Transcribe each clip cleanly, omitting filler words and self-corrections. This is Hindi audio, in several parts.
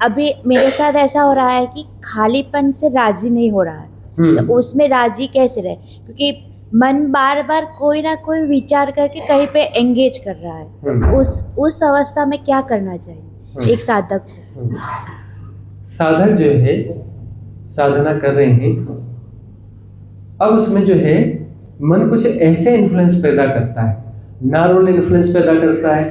अभी मेरे साथ ऐसा हो रहा है कि खालीपन से राजी नहीं हो रहा है, तो उसमें राजी कैसे रहे, क्योंकि मन बार बार कोई ना कोई विचार करके कहीं पे एंगेज कर रहा है, तो उस अवस्था में क्या करना चाहिए एक साधक को? साधक जो है साधना कर रहे हैं, अब उसमें जो है मन कुछ ऐसे इन्फ्लुएंस पैदा करता है, ना रोल इन्फ्लुएंस पैदा करता है,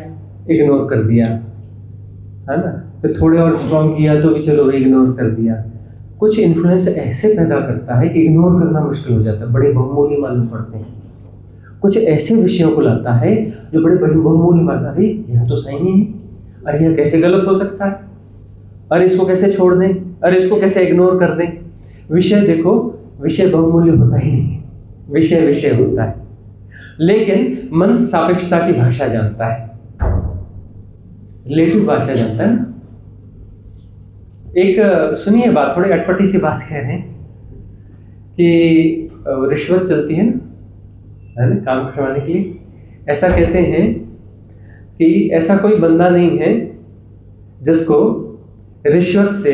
इग्नोर कर दिया, है ना, फिर थोड़े और स्ट्रॉन्ग किया तो भी चलो इग्नोर कर दिया। कुछ इन्फ्लुएंस ऐसे पैदा करता है कि इग्नोर करना मुश्किल हो जाता है, बड़े बहुमूल्य मालूम पड़ते हैं। कुछ ऐसे विषयों को लाता है जो बड़े बहुमूल्य मालूम, अरे यह तो सही नहीं है, अरे यह कैसे गलत हो सकता है, अरे इसको कैसे छोड़ दें, अरे इसको कैसे इग्नोर कर दें। विषय देखो, विषय बहुमूल्य होता ही नहीं है, विषय विषय होता है, लेकिन मन सापेक्षता की भाषा जानता है, रिलेटिव भाषा जानता है ना। एक सुनिए बात, थोड़ी अटपटी सी बात कह रहे हैं कि रिश्वत चलती है ना काम करवाने के लिए। ऐसा कहते हैं कि ऐसा कोई बंदा नहीं है जिसको रिश्वत से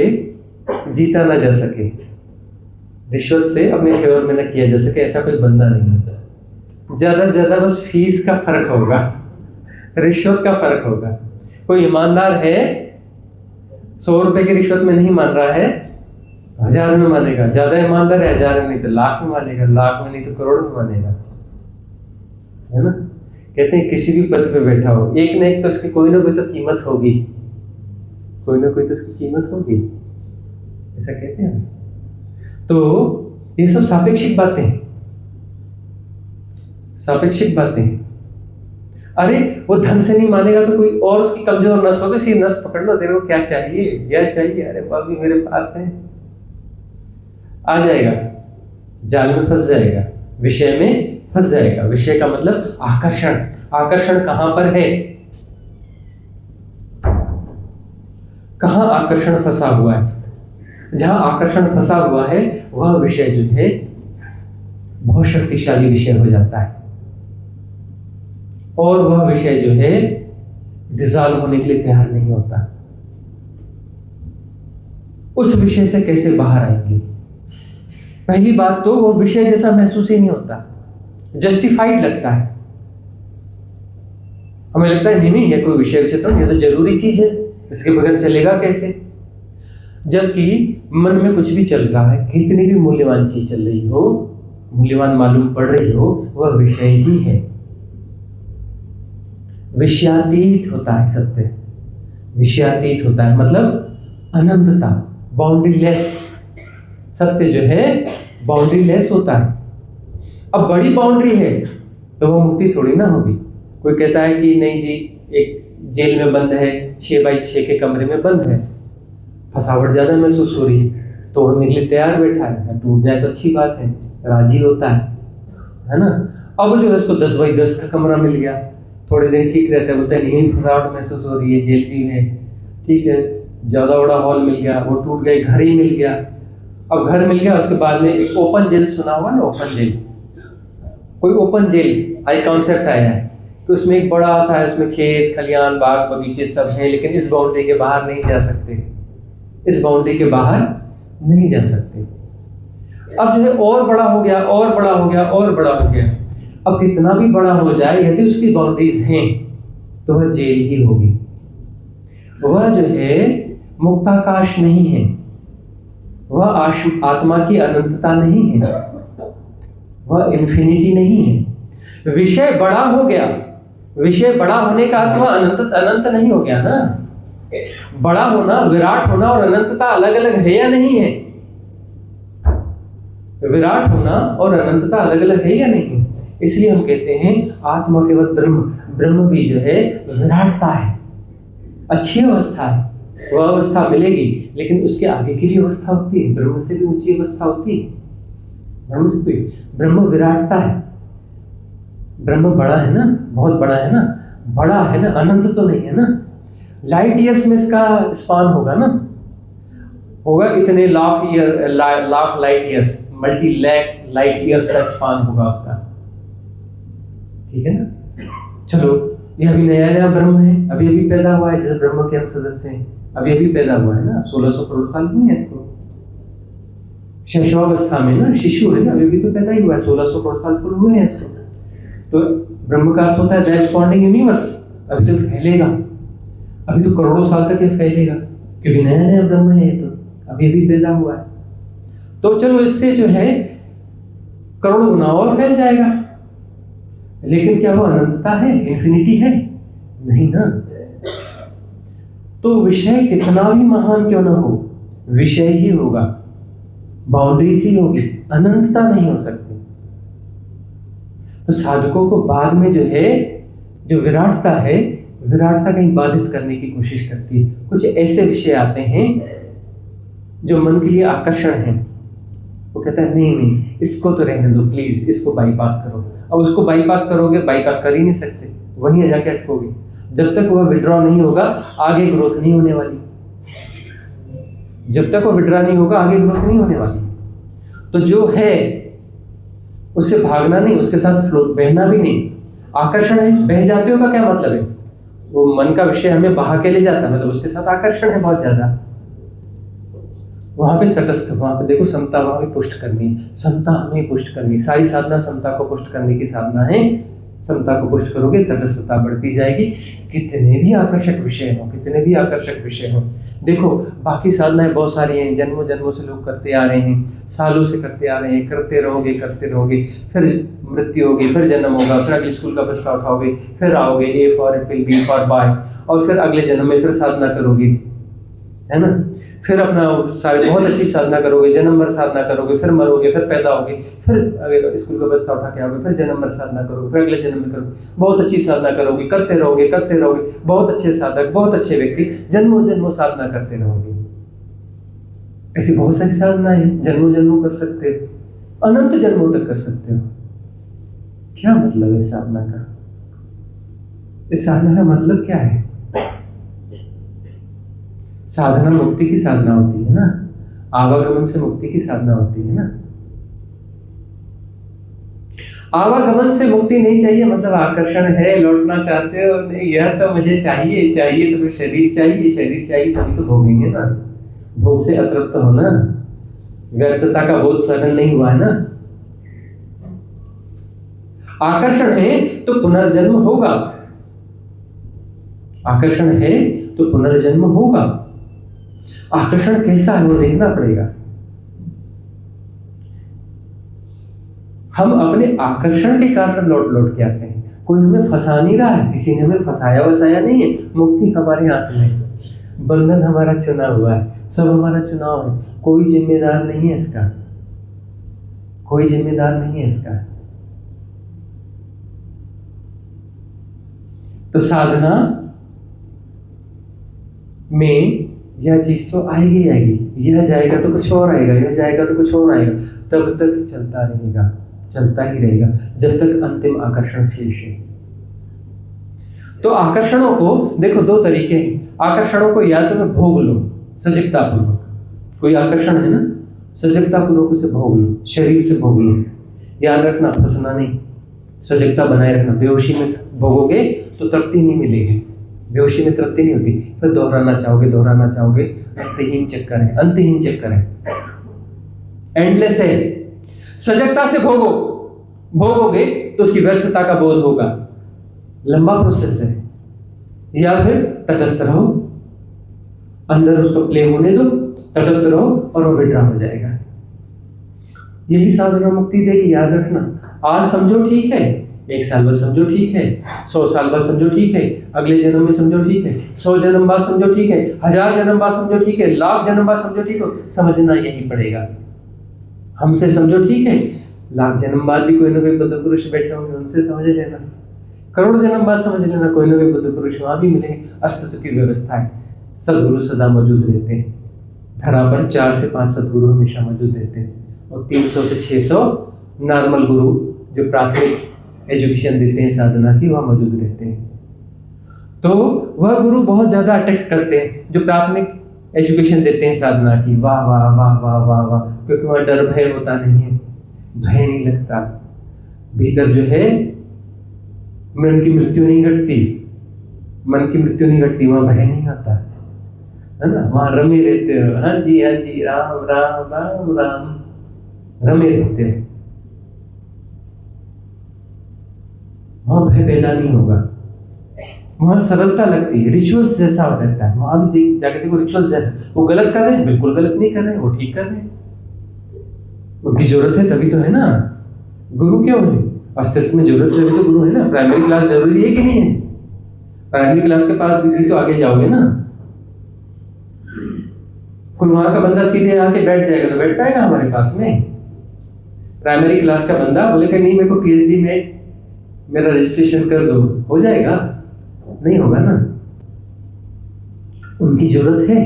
जीता ना जा सके, रिश्वत से अपने फेवर में ना किया जा सके, ऐसा कोई बंदा नहीं होता। ज्यादा से ज्यादा बस फीस का फर्क होगा, रिश्वत का फर्क होगा। कोई ईमानदार है 100 रुपए की रिश्वत में नहीं मान रहा है, 1000 में मानेगा। ज्यादा ईमानदार है 1000 में नहीं तो लाख में मानेगा, लाख में नहीं तो करोड़ में मानेगा, है ना। कहते हैं किसी भी पद पे बैठा हो, एक ना एक तो उसकी कोई ना कोई तो कीमत होगी, कोई ना कोई तो उसकी कीमत होगी, ऐसा कहते हैं। तो ये सब सापेक्षिक बातें हैं, सापेक्षिक बातें हैं। अरे वो धन से नहीं मानेगा तो कोई और उसकी कमजोर नस होगी, सी नस पकड़ लो, तेरे को क्या चाहिए, क्या चाहिए, अरे वो अभी मेरे पास है, आ जाएगा, जाल में फंस जाएगा, विषय में फंस जाएगा। विषय का मतलब आकर्षण, आकर्षण कहां पर है, कहां आकर्षण फंसा हुआ है। जहां आकर्षण फंसा हुआ है वह विषय जो है बहुत शक्तिशाली विषय हो जाता है, और वह विषय जो है डिसॉल्व होने के लिए तैयार नहीं होता। उस विषय से कैसे बाहर आएंगे? पहली बात तो वो विषय जैसा महसूस ही नहीं होता, जस्टिफाइड लगता है। हमें लगता है नहीं ये कोई विषय विषय तो, ये तो जरूरी चीज है, इसके बगैर चलेगा कैसे। जबकि मन में कुछ भी चल रहा है, कितनी भी मूल्यवान चीज चल रही हो, मूल्यवान मालूम पड़ रही हो, वह विषय ही है। विषयातीत होता है सत्य, विषयातीत होता है मतलब अनंतता, बाउंड्रीलेस। सत्य जो है बाउंड्रीलेस होता है। अब बड़ी बाउंड्री है तो वो मुक्ति थोड़ी ना होगी। कोई कहता है कि नहीं जी, एक जेल में बंद है, 6 बाई 6 के कमरे में बंद है, फंसावट ज्यादा महसूस हो रही है, तोड़ने के लिए तैयार बैठा है, टूट जाए तो अच्छी बात है, राजी होता है ना। अब जो है उसको 10 बाई 10 का कमरा मिल गया, थोड़े दिन ठीक रहता है, बोलता है नहीं फंसावट महसूस हो रही है, जेल भी है, ठीक है, ज्यादा बड़ा हॉल मिल गया, वो टूट गई, घर ही मिल गया। अब घर मिल गया, उसके बाद में एक ओपन जेल सुना हुआ ना, ओपन जेल, कोई ओपन जेल आई कॉन्सेप्ट आया है कि उसमें एक बड़ा सा है, उसमें खेत खलियान बाग बगीचे सब हैं, लेकिन इस बाउंड्री के बाहर नहीं जा सकते, इस बाउंड्री के बाहर नहीं जा सकते। अब जो है और बड़ा हो गया, और बड़ा हो गया, और बड़ा हो गया। अब कितना भी बड़ा हो जाए, यदि उसकी बाउंड्रीज हैं तो वह जेल ही होगी। वह जो है मुक्ताकाश नहीं है, वह आत्मा की अनंतता नहीं है, वह इन्फिनिटी नहीं है। विषय बड़ा हो गया, विषय बड़ा होने का अर्थ वह अनंत नहीं हो गया ना। बड़ा होना, विराट होना और अनंतता अलग अलग है या नहीं है? विराट होना और अनंतता अलग अलग है या नहीं? इसलिए हम कहते हैं आत्मा केवल ब्रह्म, ब्रह्म भी जो है विराटता है, अच्छी अवस्था है। वह अवस्था मिलेगी, लेकिन उसके आगे की भी अवस्था होती है, ब्रह्म से भी ऊंची अवस्था होती है। ब्रह्म से भी, ब्रह्म विराटता है, ब्रह्म बड़ा है ना, बहुत बड़ा है ना, बड़ा है ना, अनंत तो नहीं है ना। लाइट ईयर्स में इसका स्पान होगा ना, होगा इतने lakh light years, multi lakh light years का स्पान होगा उसका, ठीक है ना। चलो, ये अभी नया नया ब्रह्म है, अभी अभी पैदा हुआ है, जिस ब्रह्म के हम सदस्य हैं। अभी अभी पैदा हुआ है ना, 1600 करोड़ साल हुए हैं इसको। शैशवावस्था में ना, शिशु है ना, अभी अभी तो पैदा ही हुआ है, 1600 करोड़ साल पूरे हुए हैं इसको। तो ब्रह्म का अर्थ होता है द एक्सपांडिंग यूनिवर्स। अभी तो फैलेगा, अभी तो करोड़ों साल तक ये फैलेगा, क्योंकि नया नया ब्रह्म है, तो अभी अभी पैदा हुआ है। तो चलो इससे जो है करोड़ों गुना और फैल जाएगा, लेकिन क्या वो अनंतता है, इन्फिनिटी है? नहीं ना। तो विषय कितना भी महान क्यों ना हो, विषय ही होगा, बाउंड्रीज ही होगी, अनंतता नहीं हो सकती। तो साधकों को बाद में जो है, जो विराटता है, विराटता कहीं बाधित करने की कोशिश करती है। कुछ ऐसे विषय आते हैं जो मन के लिए आकर्षण है, वो कहता है नहीं नहीं इसको तो रहने दो प्लीज, इसको बाईपास करो। अब उसको बाईपास करोगे, बाईपास कर ही नहीं सकते, वहीं जाके अटकोगे। जब तक वह विड्रॉ नहीं होगा आगे ग्रोथ नहीं होने वाली, जब तक वो विड्रॉ नहीं होगा आगे ग्रोथ नहीं होने वाली। तो जो है उससे भागना नहीं, उसके साथ फ्लोट, बहना भी नहीं। आकर्षण है, बह जाते हो का क्या मतलब है? वो मन का विषय हमें बहा के ले जाता है, मतलब उसके साथ आकर्षण है बहुत ज्यादा। वहां पे तटस्थ, वहां पे देखो समता वहां पे पुष्ट करनी है, समता हमें पुष्ट करनी है। सारी साधना समता को पुष्ट करने की साधना है। समता को पुष्ट करोगे, तटस्थता बढ़ती जाएगी। कितने भी आकर्षक विषय हो, कितने भी आकर्षक विषय हो, देखो बाकी साधनाएं बहुत सारी हैं, जन्मों जन्मों से लोग करते आ रहे हैं, सालों से करते आ रहे हैं, करते रहोगे, फिर मृत्यु होगी, फिर जन्म होगा, फिर अगले स्कूल का बस्ता उठाओगे, फिर आओगे, A for apple, B for boy, और फिर अगले जन्म में फिर साधना करोगे, है ना। फिर अपना सारी बहुत अच्छी साधना करोगे, जन्म भर साधना करोगे, फिर मरोगे, फिर पैदा होगे, फिर अगले स्कूल का बस्ता उठा के आओगे, फिर जन्म भर साधना करोगे, फिर अगले जन्म में करोगे, बहुत अच्छी साधना करोगे, करते रहोगे, बहुत अच्छे साधक, बहुत अच्छे व्यक्ति जन्मों जन्मों साधना करते रहोगे। ऐसी बहुत सारी साधना है, जन्मों जन्मों कर सकते हो, अनंत जन्मों तक कर सकते हो। क्या मतलब है साधना का? इस साधना का मतलब क्या है? साधना मुक्ति की साधना होती है ना, आवागमन से मुक्ति की साधना होती है ना। आवागमन से मुक्ति नहीं चाहिए मतलब आकर्षण है, लौटना चाहते हो, नहीं यह तो मुझे चाहिए, चाहिए तो फिर शरीर चाहिए तभी तो भोगेंगे ना। भोग से अतृप्त होना, व्यर्थता का बोध सहन नहीं हुआ है ना। आकर्षण है तो पुनर्जन्म होगा, आकर्षण है तो पुनर्जन्म होगा। आकर्षण कैसा है वो देखना पड़ेगा। हम अपने आकर्षण के कारण लौट के आते हैं। कोई हमें फंसा नहीं रहा है, किसी ने हमें फंसाया वसाया नहीं है। मुक्ति हमारे हाथ में है, बंधन हमारा चुना हुआ है, सब हमारा चुनाव है। कोई जिम्मेदार नहीं है इसका, कोई जिम्मेदार नहीं है इसका। तो साधना में यह चीज तो आएगी, यह जाएगा तो कुछ और आएगा, यह जाएगा तो कुछ और आएगा, तब तक चलता रहेगा, चलता ही रहेगा जब तक अंतिम आकर्षण शेष है। तो आकर्षणों को देखो दो तरीके हैं। आकर्षणों को या तो मैं भोग लो सजगता पूर्वक, कोई आकर्षण है ना, सजगता पूर्वक उसे भोग लो, शरीर से भोग लो। याद रखना फंसना नहीं, सजगता बनाए रखना। बेहोशी में भोगोगे तो तृप्ति नहीं मिलेगी, बेहोशी में तृप्ति नहीं होती, फिर दोहराना चाहोगे, अंतहीन चक्कर है, एंडलेस है। सजगता से भोगोगे तो उसकी व्यर्थता का बोध होगा, लंबा प्रोसेस है। या फिर तटस्थ रहो, अंदर उसको प्ले होने दो, तटस्थ रहो और वो विड्रॉ हो जाएगा। यही साधना मुक्ति देगी, याद रखना। आज समझो ठीक है, 1 साल बाद समझो ठीक है, 100 साल बाद समझो ठीक है, अगले जन्म में समझो ठीक है, 100 जन्म बाद समझो ठीक है, 1000 जन्म बाद समझो ठीक है, लाख जन्म बाद समझो ठीक हो, समझना यही पड़ेगा। हमसे समझो ठीक है, लाख जन्म बाद भी कोई ना कोई बुद्ध पुरुष बैठे होंगे, उनसे समझ लेना। करोड़ जन्म बाद समझ लेना, कोई ना कोई बुद्ध पुरुष वहां भी मिलेंगे। अस्तित्व की व्यवस्था है, सदगुरु सदा मौजूद रहते हैं। धरा पर 4 से 5 सदगुरु हमेशा मौजूद रहते हैं, और 300 से 600 नॉर्मल गुरु जो प्राथमिक एजुकेशन देते हैं साधना की, वह मौजूद रहते हैं। तो वह गुरु बहुत ज्यादा अट्रैक्ट करते हैं जो प्राथमिक एजुकेशन देते हैं साधना की। वाह वाह वाह वाह वाह वाह, क्योंकि वह डर भय होता नहीं है, भय नहीं लगता भीतर, जो है मन की मृत्यु नहीं घटती, वहां भय नहीं आता। है ना, वहां रमे रहते हो, हाँ जी राम राम राम राम, रमे रहते हो, वहां भय पैदा नहीं होगा, वहां सरलता लगती है, रिचुअल्स जैसा हो जाता है। वहां भी जाके देखो रिचुअल्स जैसा, वो गलत कर रहे हैं, बिल्कुल गलत नहीं कर रहे हैं, वो ठीक कर रहे हैं, उनकी जरूरत है तभी तो है ना। गुरु क्यों है? अस्तित्व में जरूरत है तो गुरु है ना। प्राइमरी क्लास जरूरी है कि नहीं है? प्राइमरी क्लास के पास भी तो आगे जाओगे ना। कोई वहां का बंदा सीधे आके बैठ जाएगा तो बैठ पाएगा हमारे पास में? प्राइमरी क्लास का बंदा बोलेगा नहीं मेरे को पीएचडी में मेरा रजिस्ट्रेशन कर दो, हो जाएगा? नहीं होगा ना। उनकी जरूरत है,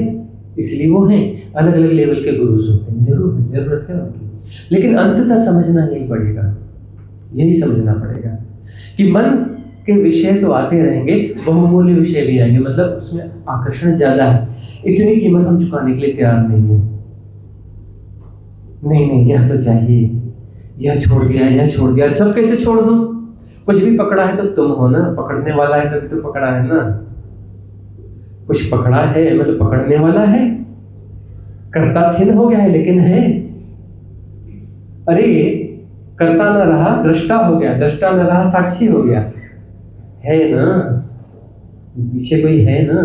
इसलिए वो हैं। अलग अलग लेवल के गुरुज होते हैं, जरूरत है उनकी, लेकिन अंततः समझना यही पड़ेगा, यही समझना पड़ेगा कि मन के विषय तो आते रहेंगे, बहुमूल्य विषय भी आएंगे, मतलब उसमें आकर्षण ज्यादा है, इतनी कीमत हम चुकाने के लिए तैयार नहीं है। नहीं यह तो चाहिए, यह छोड़ दिया, सब कैसे छोड़ दूं? कुछ भी पकड़ा है तो तुम हो ना, पकड़ने वाला है तभी तो पकड़ा है ना। कुछ पकड़ा है मतलब पकड़ने वाला है, कर्ता थिन हो गया है लेकिन है। अरे कर्ता न रहा दृष्टा हो गया, दृष्टा न रहा साक्षी हो गया, है ना, पीछे कोई है ना,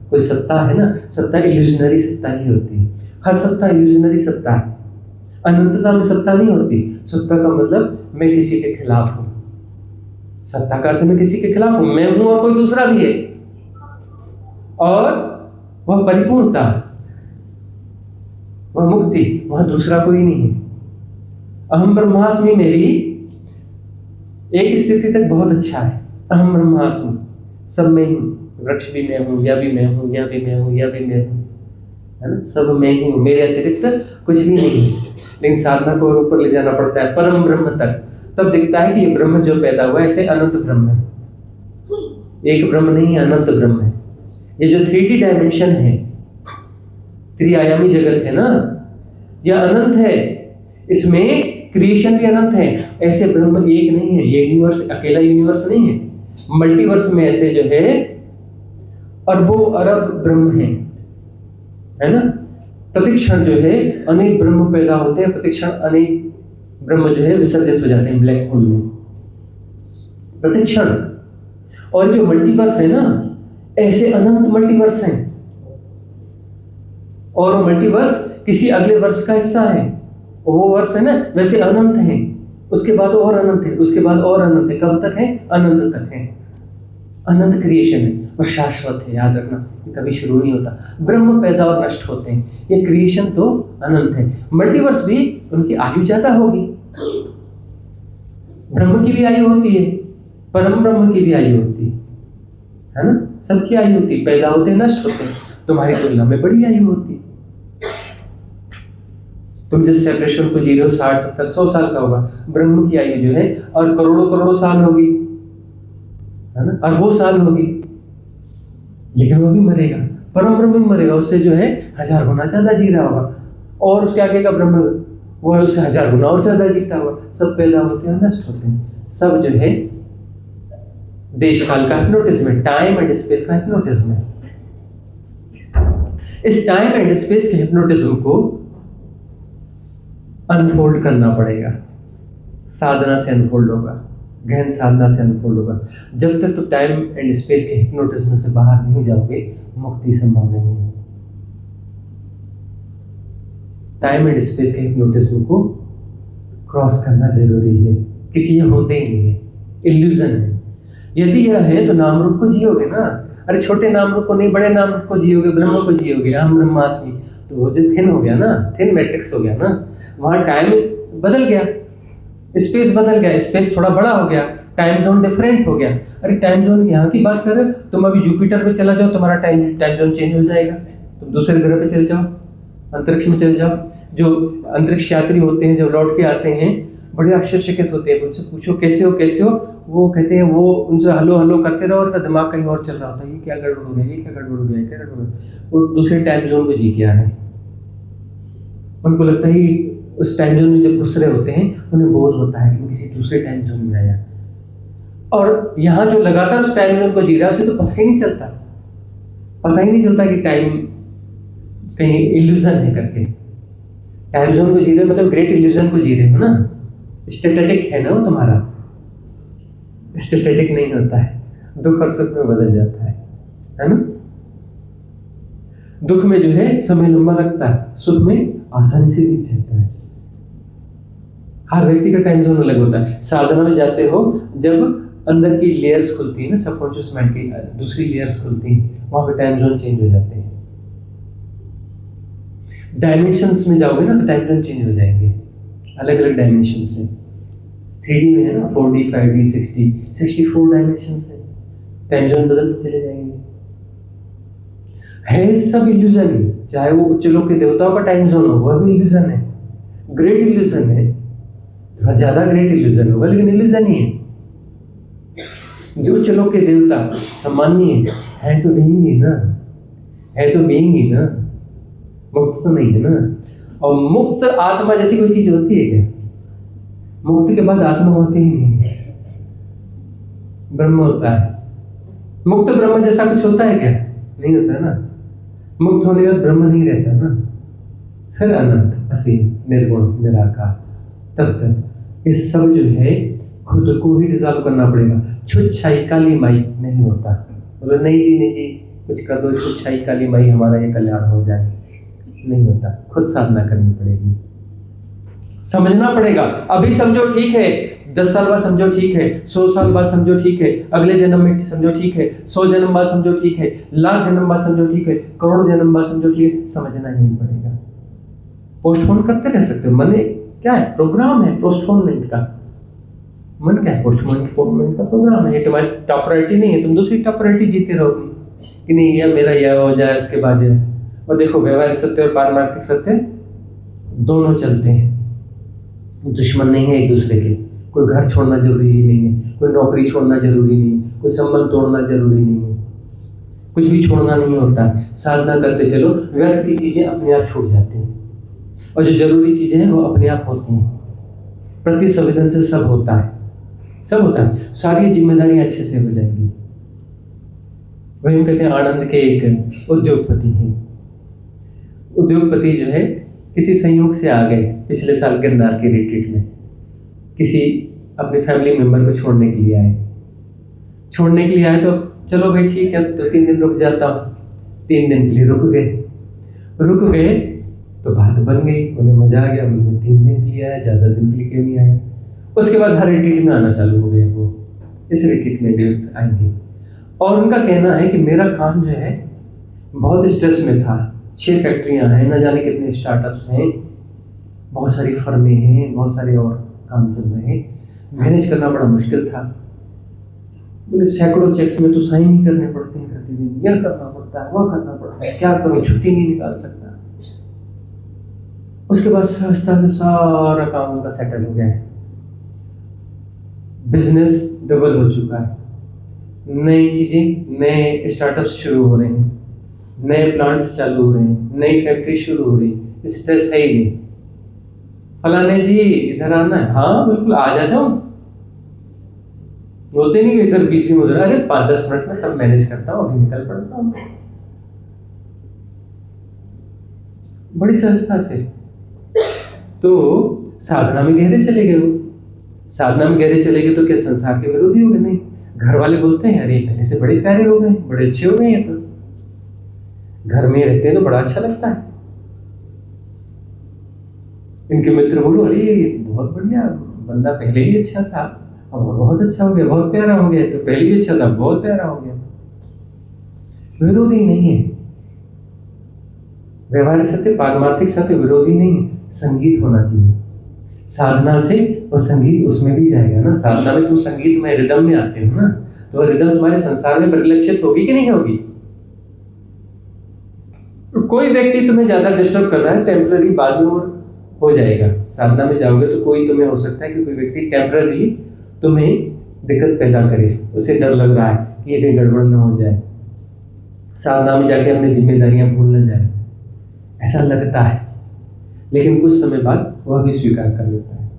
कोई सत्ता है ना। सत्ता इल्यूजनरी सत्ता ही होती है, हर सत्ता इल्यूजनरी सत्ता है। अनंतता में सत्ता नहीं होती। सत्ता का मतलब मैं किसी के खिलाफ हूं, सत्ता का अर्थ मैं किसी के खिलाफ हूं, मैं हूं और कोई दूसरा भी है, और वह परिपूर्णता, वह मुक्ति, वह दूसरा कोई नहीं है। अहम ब्रह्मास्मि में भी एक स्थिति तक बहुत अच्छा है। अहम ब्रह्मास्मि, सब में ही, वृक्ष भी मैं हूं, यह भी मैं हूं, यह भी मैं हूं, यह भी मैं हूं, है ना, सब मैं ही हूं, मेरे अतिरिक्त कुछ भी नहीं है। लेकिन साधना को ऊपर ले जाना पड़ता है परम ब्रह्म तक, तब दिखता है कि ये ब्रह्म जो पैदा हुआ है ऐसे अनंत ब्रह्म है, एक ब्रह्म नहीं अनंत ब्रह्म है। ये जो 3D डायमेंशन है, त्रिआयामी जगत है ना, यह अनंत है, इसमें क्रिएशन भी अनंत है। ऐसे ब्रह्म एक नहीं है, ये यूनिवर्स अकेला यूनिवर्स नहीं है, मल्टीवर्स में ऐसे जो है अरबों अरब ब्रह्म है ना। प्रतिक्षण जो है अनेक ब्रह्म पैदा होते हैं, प्रतिक्षण अनेक ब्रह्म जो है विसर्जित हो जाते हैं ब्लैक होल में, प्रतिक्षण। और जो मल्टीवर्स है ना, ऐसे अनंत मल्टीवर्स हैं, और वो मल्टीवर्स किसी अगले वर्ष का हिस्सा है, वो वर्ष है ना वैसे अनंत है, उसके बाद और अनंत है, उसके बाद और अनंत है, कब तक है? अनंत तक है। अनंत क्रिएशन है और शाश्वत है, याद रखना, ये कभी शुरू नहीं होता। ब्रह्म पैदा और नष्ट होते हैं, ये क्रिएशन तो अनंत है। मल्टीवर्स भी उनकी आयु ज्यादा होगी, ब्रह्म की भी आयु होती है, परम ब्रह्म की भी आयु होती है ना, सबकी आयु होती है, पैदा होते हैं नष्ट होते हैं, तुम्हारी तुलना में बड़ी आयु होती है। तुम जिस सेपरेशन को जी रहे हो 60, 70, 100 साल का होगा, ब्रह्म की आयु जो है और करोड़ों करोड़ों साल होगी, है ना, अरबों साल होगी, लेकिन वो भी मरेगा, परम ब्रह्म भी मरेगा, उससे जो है 1000 गुना ज्यादा जी रहा होगा, और उसके आगे का ब्रह्म वो है उससे 1000 गुना और ज्यादा जीता हुआ। सब पैदा होते हैं नष्ट होते हैं, सब जो है देश काल का हिप्नोटिज्म है, टाइम एंड स्पेस का हिप्नोटिज्म है। इस टाइम एंड स्पेस के हिप्नोटिज्म को अनफोल्ड करना पड़ेगा, साधना से अनफोल्ड होगा, गहन साधना से अनफोल्ड होगा। जब तक तो टाइम एंड स्पेस के हिप्नोटिज्म से बाहर नहीं जाओगे, मुक्ति संभव नहीं है। टाइम एंड स्पेस के हिप्नोटिज्म को क्रॉस करना जरूरी है, क्योंकि ये होते ही नहीं है, इल्यूजन है। यदि यह है तो नाम रूप को जियोगे ना, अरे छोटे नाम रूप को नहीं, बड़े नाम रूप को जियोगे, ब्रह्म को जियोगे, अहम ब्रह्मास्मि, तो वो जो थिन हो गया ना, थिन मैट्रिक्स हो गया ना, वहां टाइम बदल गया, स्पेस बदल गया, स्पेस थोड़ा बड़ा हो गया, टाइम जोन डिफरेंट हो गया। अरे टाइम जोन यहाँ की बात कर रहे हो, तुम अभी जुपिटर पे चला जाओ, तुम्हारा टाइम जोन चेंज हो जाएगा, तुम दूसरे ग्रह पे चले जाओ, अंतरिक्ष में चले जाओ। जो अंतरिक्ष यात्री होते हैं, जब लौट के आते हैं, बड़े आश्चर्यचकित होते हैं, उनसे पूछो कैसे हो, वो कहते हैं, वो उनसे हलो हलो करते रहो, उनका दिमाग कहीं और चल रहा होता है, ये क्या गड़बड़ हो गया, ये क्या गड़बड़ हो गया, क्या गड़बड़ हो गया, वो दूसरे टाइम जोन को जी के आ रहे हैं। उनको लगता है उस टाइम जोन में जब घुस रहे होते हैं, उन्हें बोध होता है कि किसी दूसरे टाइम जोन में आया, और यहाँ जो लगातार उस टाइम जोन को जी रहा है, उसे तो पता ही नहीं चलता कि टाइम कहीं इल्यूजन है करके। टाइम जोन को जी रहे मतलब ग्रेट इल्यूजन को जी रहे हो ना। स्टैटिक है ना वो तुम्हारा, स्टैटिक नहीं होता है, दुख और सुख में बदल जाता है ना। दुख में जो है समय लंबा लगता है, सुख में आसानी से बीत जाता है। हर व्यक्ति का टाइम जोन अलग होता है। साधना में जाते हो जब अंदर की लेयर्स खुलती है ना, सबकॉन्शियस माइंड की दूसरी लेयर्स खुलती हैं, वहां पे टाइम जोन चेंज हो जाते हैं। डायमेंशंस में जाओगे ना तो टाइम जोन चेंज हो जाएंगे, अलग अलग डायमेंशन से। 3D में है ना 4D 5D 60 64 डायमेंशन से टाइम जोन बदलते चले जाएंगे। है सब इल्यूजन ही, चाहे वो उच्च लोक के देवताओं का टाइम जोन हो वह भी इल्यूजन है, ग्रेट इल्यूजन है, थोड़ा ज्यादा ग्रेट इल्यूजन होगा लेकिन इल्यूजन ही है। जो उच्च लोक के देवता सम्माननीय है तो बीइंग ही ना, है तो बीइंग ही ना, मुक्त तो नहीं है ना। और मुक्त आत्मा जैसी कोई चीज होती है क्या? मुक्ति के बाद आत्मा होती ही नहीं है, ब्रह्म होता है। मुक्त ब्रह्म जैसा कुछ होता है क्या? नहीं होता ना। मुक्त होने के बाद ब्रह्म नहीं रहता ना, फिर अनंत असीम निर्गुण निराकार। तब तक ये सब जो है खुद को ही डिजॉल्व करना पड़ेगा। छुच्छाई काली माई नहीं होता। बोलो नहीं जी, नहीं जी, कुछ कर दो, छुच्छाई काली माई हमारा ये कल्याण हो जाए, नहीं होता। खुद साधना करनी पड़ेगी, समझना पड़ेगा। अभी समझो ठीक है, 10 साल बाद समझो ठीक है, 100 साल बाद समझो ठीक है, अगले जन्म में समझो ठीक है, 100 जन्म बाद समझो ठीक है, लाख जन्म बाद समझो ठीक है, करोड़ जन्म बाद समझो ठीक है, समझना नहीं पड़ेगा। पोस्टपोन करते रह सकते हो। मन क्या है? प्रोग्राम है पोस्टपोनमेंट का। मन क्या है? पोस्टपोनमेंट का प्रोग्राम है। ये तुम्हारी टॉप प्रायोरिटी नहीं है, तुम दूसरी टॉप प्रायोरिटी जीते रहोगे कि नहीं यह मेरा यह हो जाए उसके बाद यह। और देखो व्यवहारिक सत्य और पारमार्थिक सत्य दोनों चलते हैं, दुश्मन नहीं है एक दूसरे के। कोई घर छोड़ना जरूरी नहीं है, कोई नौकरी छोड़ना जरूरी नहीं है, कोई संबंध तोड़ना जरूरी नहीं है, कुछ भी छोड़ना नहीं होता है। साधना करते चलो, व्यर्थ की चीजें अपने आप छूट जाती हैं और जो जरूरी चीजें हैं वो अपने आप होती हैं। प्रति संवेदन से सब होता है, सब होता है, सारी जिम्मेदारियां अच्छे से हो जाएंगी। वही हम कहते हैं आनंद के एक उद्योगपति हैं। उद्योगपति जो है किसी संयोग से आ गए पिछले साल गिरनार के रिट्रीट में, किसी अपने फैमिली मेंबर को छोड़ने के लिए आए। छोड़ने के लिए आए तो चलो भाई ठीक है, तो 3 दिन रुक जाता हूँ। 3 दिन के लिए रुक गए तो बात बन गई, उन्हें मजा आ गया, उन्होंने 3 दिन के लिए आया, ज़्यादा दिन के लिए क्यों नहीं आया। उसके बाद हर रिट्रीट में आना चालू हो गया, वो इस रिट्रीट में भी आएंगे। और उनका कहना है कि मेरा काम जो है बहुत स्ट्रेस में था, 6 फैक्ट्रियाँ हैं, न जाने कितने स्टार्टअप्स हैं, बहुत सारी फर्में हैं, बहुत सारे और काम चल रहे हैं, मैनेज करना बड़ा मुश्किल था। बोले सैकड़ों चेक्स में तो साइन ही करने पड़ते हैं प्रतिदिन, यह करना पड़ता है, वह करना पड़ता है, क्या करूँ, छुट्टी नहीं निकाल सकता। उसके बाद संस्था से सारा काम उनका सेटल हो गया है, बिजनेस डबल हो चुका है, नई चीजें, नए स्टार्टअप्स शुरू हो रहे हैं, नए प्लांट्स चालू हो रहे हैं, नई फैक्ट्री शुरू हो रही है, स्ट्रेस है ही नहीं। फलाने जी इधर आना है, हाँ बिल्कुल आ जाओ। होते नहीं कि इधर बीसी में उधर, अरे 5-10 मिनट में सब मैनेज करता हूँ, अभी निकल पड़ता हूँ बड़ी संस्था से। तो साधना में गहरे चले गए वो। साधना में गहरे चले गए तो क्या संसार के विरोधी हो गए? नहीं। घर वाले बोलते हैं अरे पहले से बड़े प्यारे हो गए, बड़े अच्छे हो गए हैं, तो घर में रहते हैं तो बड़ा अच्छा लगता है। इनके मित्र बोलो अरे बहुत बढ़िया बंदा, पहले ही अच्छा था अब बहुत अच्छा हो गया, बहुत प्यारा हो गया, तो पहले भी अच्छा था बहुत प्यारा हो गया। विरोधी नहीं है, व्यवहारिक सत्य पारमार्थिक सत्य विरोधी नहीं है। संगीत होना चाहिए साधना से, और संगीत उसमें भी जाएगा ना। साधना में तुम संगीत में रिदम में आते हो ना, तो रिदम तुम्हारे संसार में परिलक्षित होगी कि नहीं होगी? कोई व्यक्ति तुम्हें ज्यादा डिस्टर्ब कर रहा है, टेम्पररी, बाद में हो जाएगा। साधना में जाओगे तो कोई तुम्हें हो सकता है कि कोई व्यक्ति टेम्पररी तुम्हें दिक्कत पैदा करे, उसे डर लग रहा है कि ये कहीं गड़बड़ ना हो जाए, साधना में जाके अपनी जिम्मेदारियां भूल न जाए, ऐसा लगता है। लेकिन कुछ समय बाद वह भी स्वीकार कर लेता है।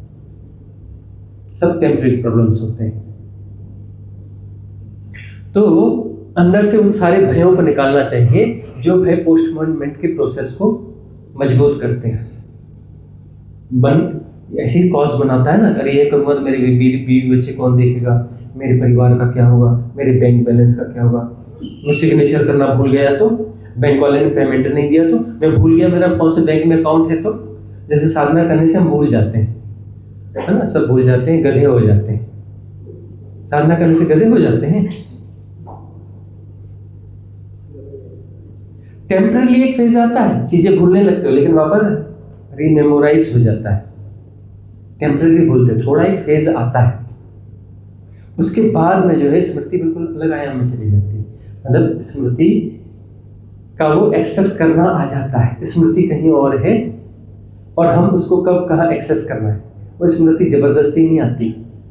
सब टेम्पररी प्रॉब्लम्स होते हैं। तो अंदर से उन सारे भयों को निकालना चाहिए जो है पोस्टपोनमेंट के प्रोसेस को मजबूत करते हैं। मन ऐसी कॉज बनाता है ना, अरे ये करूँगा तो मेरे बीवी बच्चे कौन देखेगा, मेरे परिवार का क्या होगा, मेरे बैंक बैलेंस का क्या होगा, मैं सिग्नेचर करना भूल गया तो, बैंक वाले ने पेमेंट नहीं दिया तो, मैं भूल गया मेरा कौन से बैंक में अकाउंट है तो। जैसे साधना करने से हम भूल जाते हैं, है ना, सब भूल जाते हैं, गधे हो जाते हैं। साधना करने से गधे हो जाते हैं। टेम्पररी एक फेज आता है, चीजें भूलने लगते हो, लेकिन वापस रीमेमोराइज हो जाता है। टेम्पररी भूलते, थोड़ा एक फेज आता है, उसके बाद में जो है स्मृति बिल्कुल अलग आयाम में चली जाती है। मतलब स्मृति का वो एक्सेस करना आ जाता है, स्मृति कहीं और है और हम उसको कब कहाँ एक्सेस करना है। वो स्मृति जबरदस्ती नहीं आती,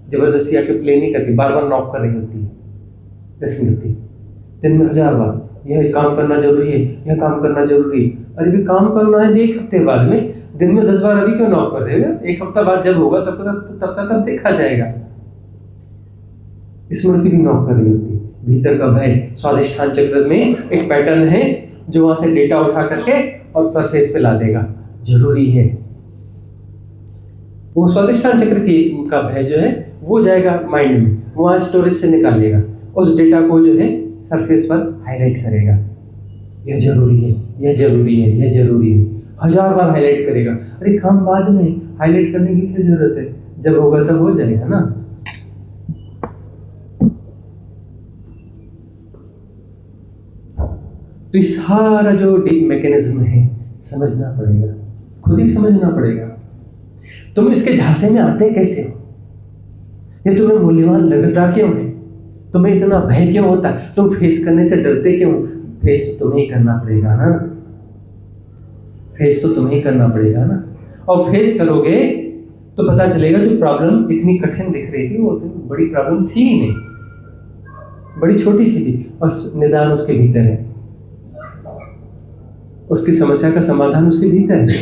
जबरदस्ती आके प्ले नहीं करती, बार बार नॉक कर रही होती है स्मृति। दिन में 1000 बार यह काम करना जरूरी है, यह काम करना जरूरी है। अरे भी काम करना है 1 हफ्ते बाद में, दिन में 10 बार अभी क्यों नॉक कर रहे हो? 1 हफ्ता बाद जब होगा तब देखा जाएगा। स्मृति भी नॉक कर रही होती है। भीतर का भय, स्वादिष्ठान चक्र में एक पैटर्न है जो वहां से डेटा उठा करके और सरफेस पे ला देगा, जरूरी है। वो स्वादिष्ठान चक्र की का भय जो है वो जाएगा माइंड में, वहां स्टोरेज से निकाल लेगा, उस डेटा को जो है सरफेस पर हाईलाइट करेगा। यह जरूरी है, यह जरूरी है, यह जरूरी है, 1000 बार हाईलाइट करेगा। अरे काम बाद में, हाईलाइट करने की क्या जरूरत है, जब होगा तब हो जाएगा ना। तो ये सारा जो डीप मैकेनिज्म है समझना पड़ेगा, खुद ही समझना पड़ेगा। तुम इसके झांसे में आते कैसे हो? ये तुम्हें मूल्यवान लगता क्यों है? तुम्हें इतना भय क्यों होता है? तुम फेस करने से डरते क्यों? फेस तो तुम्हें ही करना पड़ेगा ना, फेस तो तुम्हें ही करना पड़ेगा ना। और फेस करोगे तो पता चलेगा जो प्रॉब्लम इतनी कठिन दिख रही थी वो तो बड़ी प्रॉब्लम थी ही नहीं, बड़ी छोटी सी थी, और निदान उसके भीतर है, उसकी समस्या का समाधान उसके भीतर है।